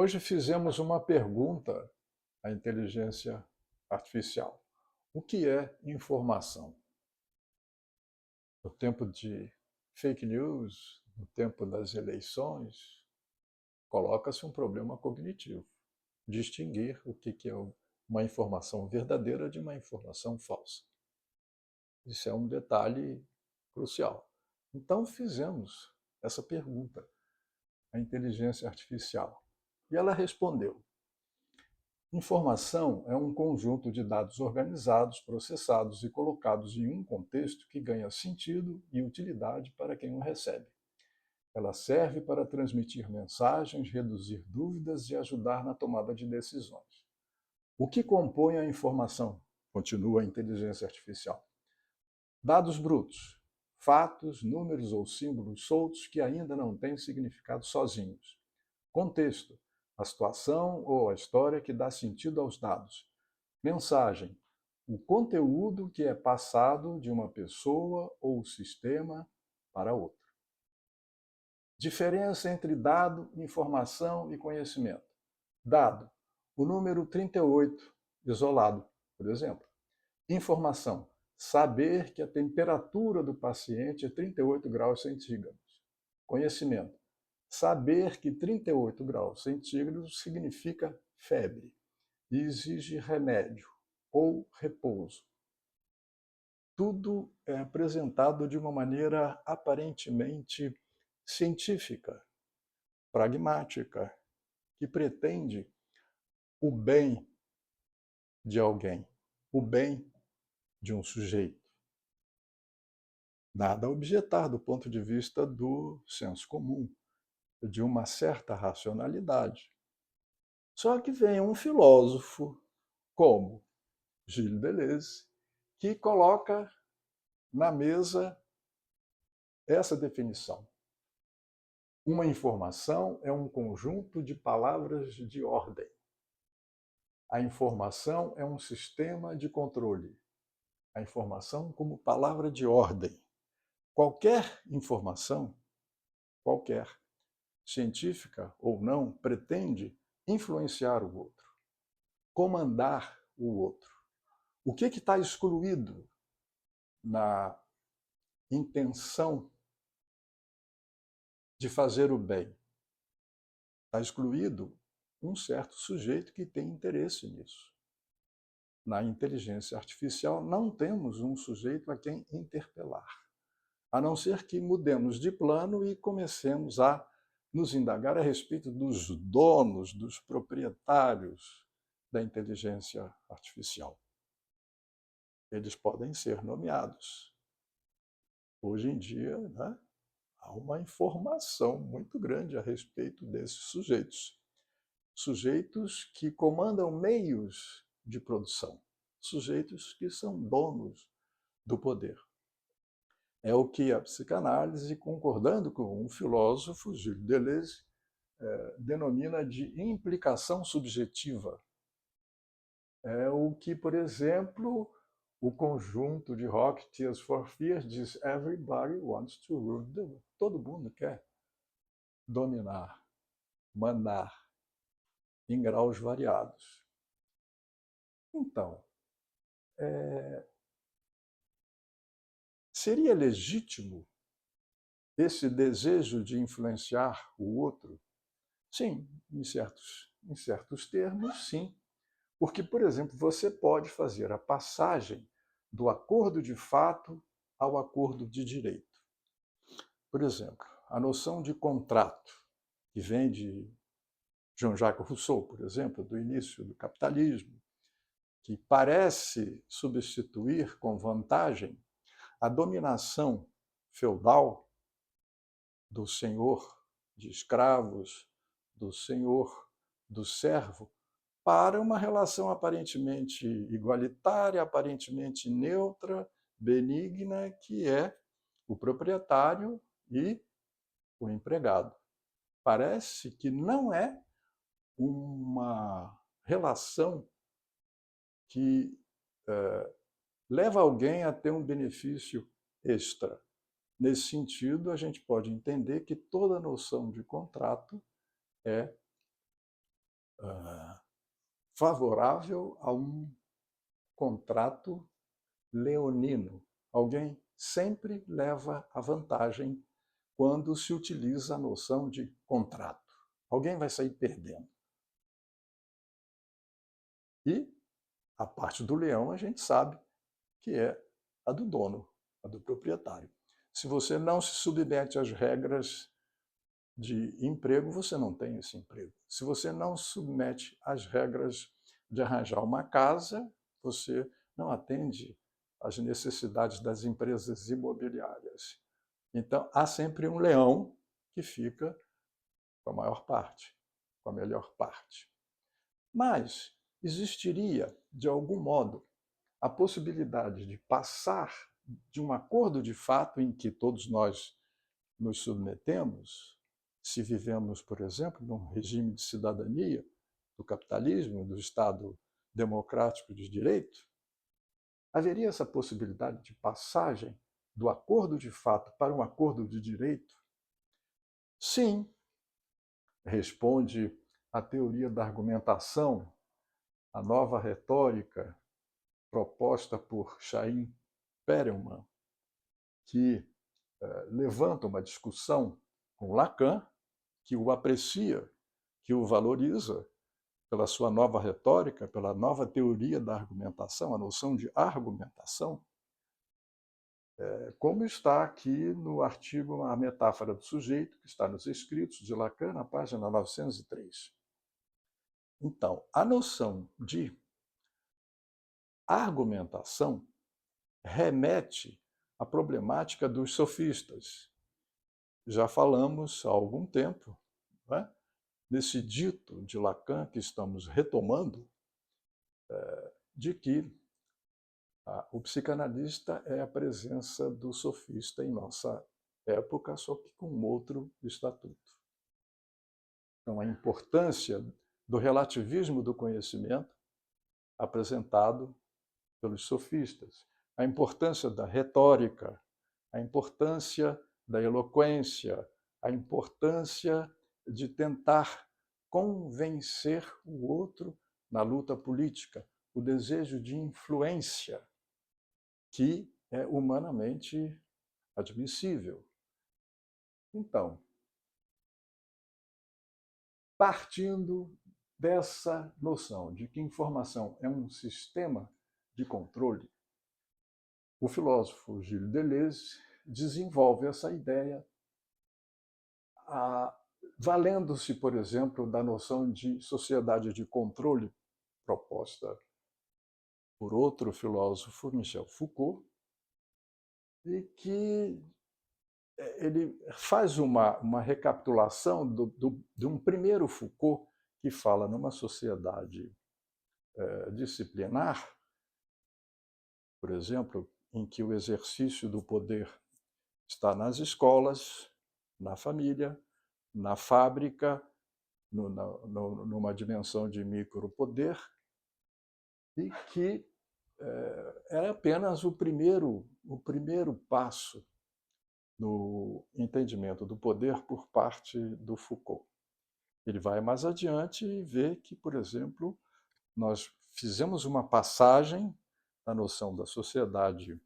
Hoje fizemos uma pergunta à inteligência artificial. O que é informação? No tempo de fake news, no tempo das eleições, coloca-se um problema cognitivo. Distinguir o que é uma informação verdadeira de uma informação falsa. Isso é um detalhe crucial. Então fizemos essa pergunta à inteligência artificial. E ela respondeu: informação é um conjunto de dados organizados, processados e colocados em um contexto que ganha sentido e utilidade para quem o recebe. Ela serve para transmitir mensagens, reduzir dúvidas e ajudar na tomada de decisões. O que compõe a informação? Continua a inteligência artificial. Dados brutos, fatos, números ou símbolos soltos que ainda não têm significado sozinhos. Contexto, a situação ou a história que dá sentido aos dados. Mensagem, o conteúdo que é passado de uma pessoa ou sistema para outra. Diferença entre dado, informação e conhecimento. Dado, o número 38, isolado, por exemplo. Informação, saber que a temperatura do paciente é 38 graus centígrados. Conhecimento, saber que 38 graus centígrados significa febre e exige remédio ou repouso. Tudo é apresentado de uma maneira aparentemente científica, pragmática, que pretende o bem de alguém, o bem de um sujeito. Nada a objetar do ponto de vista do senso comum, de uma certa racionalidade. Só que vem um filósofo como Gilles Deleuze, que coloca na mesa essa definição. Uma informação é um conjunto de palavras de ordem. A informação é um sistema de controle. A informação como palavra de ordem. Qualquer informação, qualquer, científica ou não, pretende influenciar o outro, comandar o outro. O que está excluído na intenção de fazer o bem? Está excluído um certo sujeito que tem interesse nisso. Na inteligência artificial, não temos um sujeito a quem interpelar, a não ser que mudemos de plano e comecemos a nos indagar a respeito dos donos, dos proprietários da inteligência artificial. Eles podem ser nomeados. Hoje em dia, né, há uma informação muito grande a respeito desses sujeitos. Sujeitos que comandam meios de produção. Sujeitos que são donos do poder. É o que a psicanálise, concordando com um filósofo, Gilles Deleuze, denomina de implicação subjetiva. É o que, por exemplo, o conjunto de rock Tears for Fears diz: Everybody wants to rule the world. Todo mundo quer dominar, mandar, em graus variados. Então, seria legítimo esse desejo de influenciar o outro? Sim, em certos termos, sim. Porque, por exemplo, você pode fazer a passagem do acordo de fato ao acordo de direito. Por exemplo, a noção de contrato, que vem de Jean-Jacques Rousseau, por exemplo, do início do capitalismo, que parece substituir com vantagem a dominação feudal do senhor de escravos, do senhor do servo, para uma relação aparentemente igualitária, aparentemente neutra, benigna, que é o proprietário e o empregado. Parece que não é uma relação que leva alguém a ter um benefício extra. Nesse sentido, a gente pode entender que toda noção de contrato é favorável a um contrato leonino. Alguém sempre leva a vantagem quando se utiliza a noção de contrato. Alguém vai sair perdendo. E a parte do leão a gente sabe que é a do dono, a do proprietário. Se você não se submete às regras de emprego, você não tem esse emprego. Se você não se submete às regras de arranjar uma casa, você não atende às necessidades das empresas imobiliárias. Então, há sempre um leão que fica com a maior parte, com a melhor parte. Mas existiria, de algum modo, a possibilidade de passar de um acordo de fato em que todos nós nos submetemos, se vivemos, por exemplo, num regime de cidadania, do capitalismo, do Estado democrático de direito, haveria essa possibilidade de passagem do acordo de fato para um acordo de direito? Sim, responde a teoria da argumentação, a nova retórica proposta por Chaim Perelman, que levanta uma discussão com Lacan, que o aprecia, que o valoriza pela sua nova retórica, pela nova teoria da argumentação, a noção de argumentação, como está aqui no artigo A Metáfora do Sujeito, que está nos escritos de Lacan, na página 903. Então, a noção de argumentação remete à problemática dos sofistas. Já falamos há algum tempo, né, nesse dito de Lacan que estamos retomando, de que o psicanalista é a presença do sofista em nossa época, só que com outro estatuto. Então, a importância do relativismo do conhecimento apresentado pelos sofistas, a importância da retórica, a importância da eloquência, a importância de tentar convencer o outro na luta política, o desejo de influência, que é humanamente admissível. Então, partindo dessa noção de que informação é um sistema de controle, o filósofo Gilles Deleuze desenvolve essa ideia valendo-se, por exemplo, da noção de sociedade de controle proposta por outro filósofo, Michel Foucault, e que ele faz uma recapitulação de um primeiro Foucault que fala numa sociedade disciplinar, por exemplo, em que o exercício do poder está nas escolas, na família, na fábrica, numa dimensão de micropoder, e que era apenas o primeiro passo no entendimento do poder por parte do Foucault. Ele vai mais adiante e vê que, por exemplo, nós fizemos uma passagem da noção da sociedade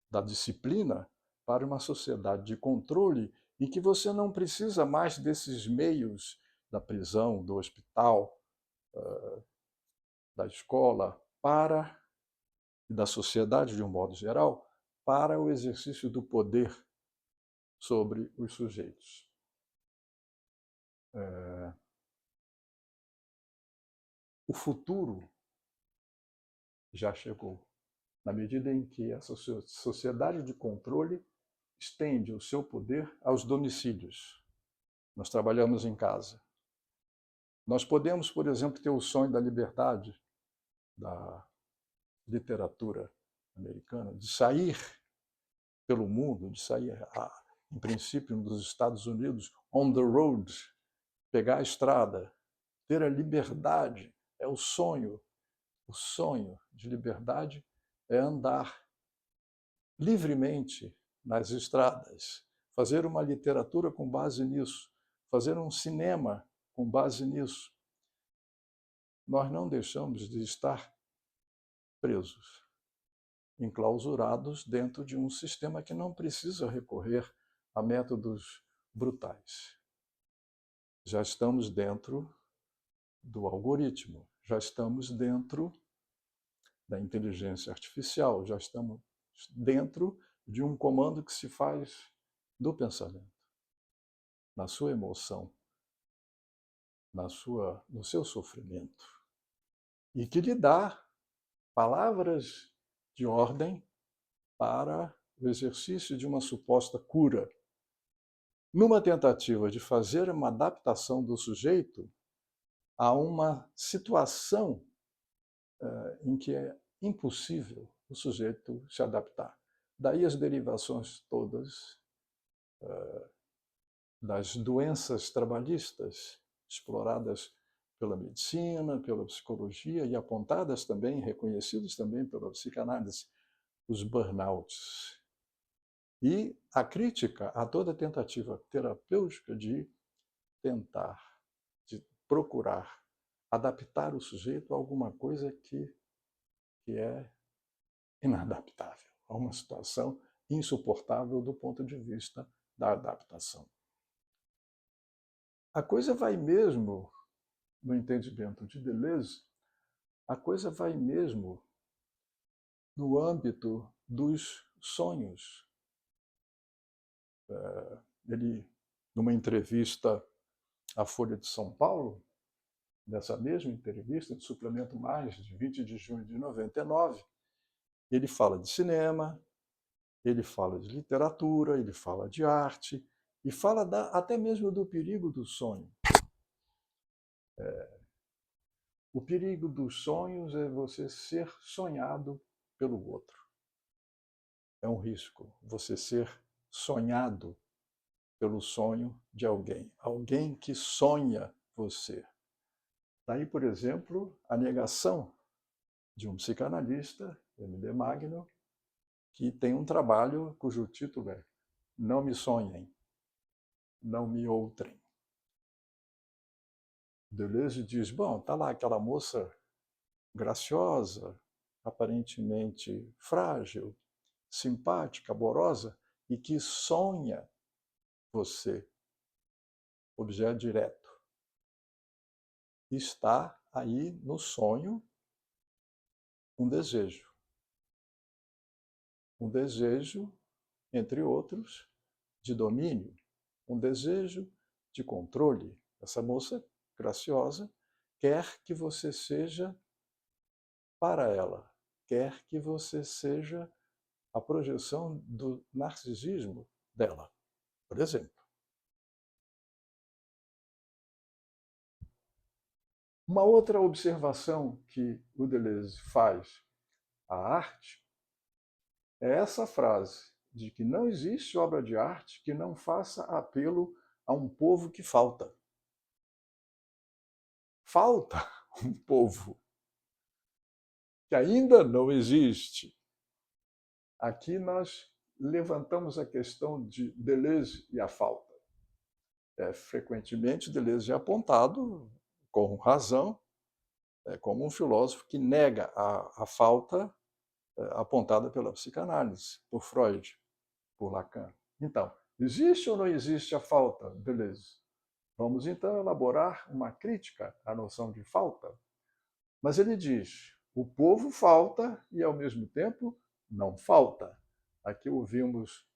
da disciplina para uma sociedade de controle em que você não precisa mais desses meios da prisão, do hospital, da escola, e da sociedade de um modo geral, para o exercício do poder sobre os sujeitos. O futuro já chegou, na medida em que essa sociedade de controle estende o seu poder aos domicílios. Nós trabalhamos em casa. Nós podemos, por exemplo, ter o sonho da liberdade da literatura americana, de sair pelo mundo, de sair, em princípio, nos Estados Unidos, on the road, pegar a estrada, ter a liberdade, é o sonho. O sonho de liberdade é andar livremente nas estradas, fazer uma literatura com base nisso, fazer um cinema com base nisso, nós não deixamos de estar presos, enclausurados dentro de um sistema que não precisa recorrer a métodos brutais. Já estamos dentro do algoritmo, já estamos dentro da inteligência artificial, já estamos dentro de um comando que se faz do pensamento, na sua emoção, no seu sofrimento, e que lhe dá palavras de ordem para o exercício de uma suposta cura, numa tentativa de fazer uma adaptação do sujeito a uma situação em que é impossível o sujeito se adaptar. Daí as derivações todas das doenças trabalhistas exploradas pela medicina, pela psicologia e apontadas também, reconhecidas também pela psicanálise, os burnouts. E a crítica a toda tentativa terapêutica de tentar, de procurar adaptar o sujeito a alguma coisa que é inadaptável, a uma situação insuportável do ponto de vista da adaptação. A coisa vai mesmo, no entendimento de Deleuze, a coisa vai mesmo no âmbito dos sonhos. Ele, numa entrevista à Folha de São Paulo, nessa mesma entrevista, de Suplemento Mais, de 20 de junho de 99, ele fala de cinema, ele fala de literatura, ele fala de arte, e fala até mesmo do perigo do sonho. O perigo dos sonhos é você ser sonhado pelo outro. É um risco você ser sonhado pelo sonho de alguém. Alguém que sonha você. Daí, por exemplo, a negação de um psicanalista, M.D. Magno, que tem um trabalho cujo título é Não me sonhem, não me outrem. Deleuze diz, bom, está lá aquela moça graciosa, aparentemente frágil, simpática, amorosa, e que sonha você, objeto direto. Está aí no sonho um desejo. Um desejo, entre outros, de domínio, um desejo de controle. Essa moça graciosa quer que você seja para ela, quer que você seja a projeção do narcisismo dela, por exemplo. Uma outra observação que o Deleuze faz à arte é essa frase de que não existe obra de arte que não faça apelo a um povo que falta. Falta um povo que ainda não existe. Aqui nós levantamos a questão de Deleuze e a falta. Frequentemente, Deleuze é apontado, com razão, como um filósofo que nega a falta apontada pela psicanálise, por Freud, por Lacan. Então, existe ou não existe a falta, Deleuze? Vamos então elaborar uma crítica à noção de falta. Mas ele diz, o povo falta e, ao mesmo tempo, não falta. Aqui ouvimos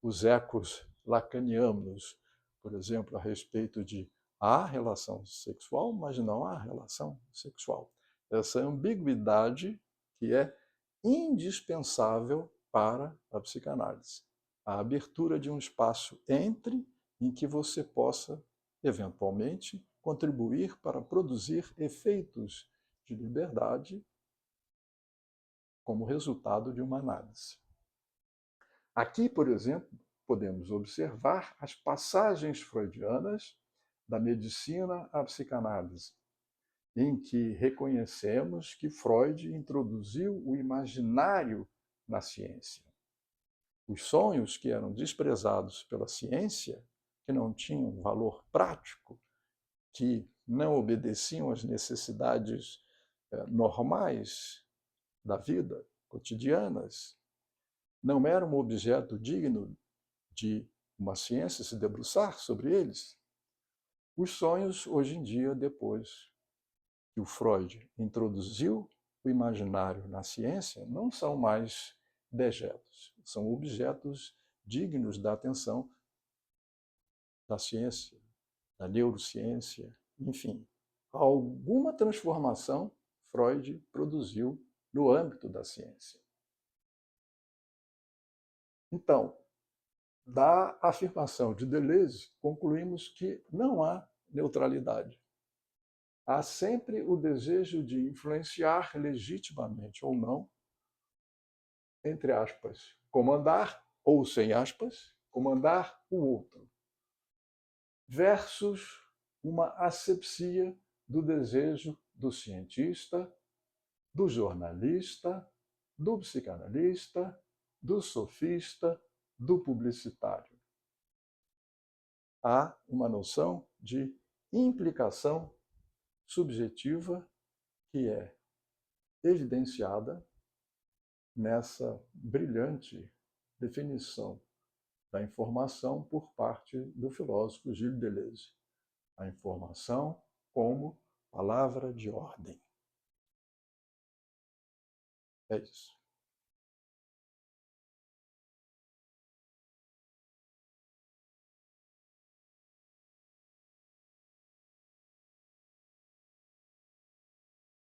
os ecos lacanianos, por exemplo, a respeito de há relação sexual, mas não há relação sexual. Essa ambiguidade que é indispensável para a psicanálise. A abertura de um espaço entre em que você possa, eventualmente, contribuir para produzir efeitos de liberdade como resultado de uma análise. Aqui, por exemplo, podemos observar as passagens freudianas da medicina à psicanálise, em que reconhecemos que Freud introduziu o imaginário na ciência. Os sonhos que eram desprezados pela ciência, que não tinham valor prático, que não obedeciam às necessidades normais da vida, cotidianas, não eram um objeto digno de uma ciência se debruçar sobre eles. Os sonhos, hoje em dia, depois que o Freud introduziu o imaginário na ciência, não são mais dejetos, são objetos dignos da atenção da ciência, da neurociência, enfim. Alguma transformação Freud produziu no âmbito da ciência. Então, da afirmação de Deleuze, concluímos que não há neutralidade. Há sempre o desejo de influenciar legitimamente ou não, entre aspas, comandar ou sem aspas, comandar o outro, versus uma asepsia do desejo do cientista, do jornalista, do psicanalista, do sofista, do publicitário. Há uma noção de implicação subjetiva que é evidenciada nessa brilhante definição da informação por parte do filósofo Gilles Deleuze. A informação como palavra de ordem. É isso.